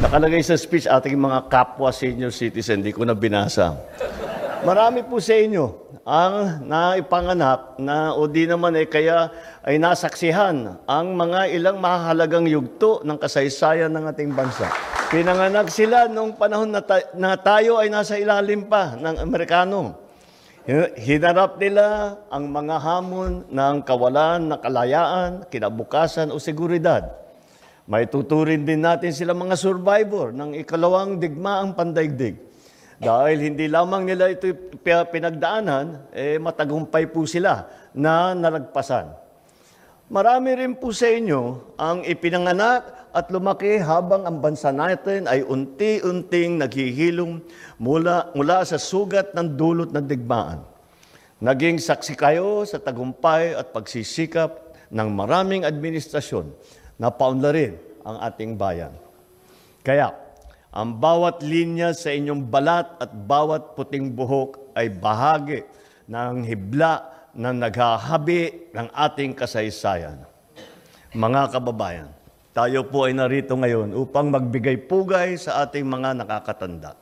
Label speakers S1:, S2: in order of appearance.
S1: Nakalagay sa speech ating mga kapwa senior citizen, di ko na binasa. Marami po sa inyo ang naipanganak na o di naman kaya ay nasaksihan ang mga ilang mahalagang yugto ng kasaysayan ng ating bansa. Pinanganak sila noong panahon na tayo ay nasa ilalim pa ng Amerikano. Hinarap nila ang mga hamon ng kawalan ng kalayaan, kinabukasan o seguridad. May tuturin din natin sila mga survivor ng ikalawang digmaang pandaigdig. Dahil hindi lamang nila ito pinagdaanan, matagumpay po sila na nalagpasan. Marami rin po sa inyo ang ipinanganak at lumaki habang ang bansa natin ay unti-unting naghihilom mula sa sugat ng dulot ng digmaan. Naging saksi kayo sa tagumpay at pagsisikap ng maraming administrasyon na paunlarin ang ating bayan. Kaya, ang bawat linya sa inyong balat at bawat puting buhok ay bahagi ng hibla na naghahabi ng ating kasaysayan. Mga kababayan, tayo po ay narito ngayon upang magbigay pugay sa ating mga nakakatanda.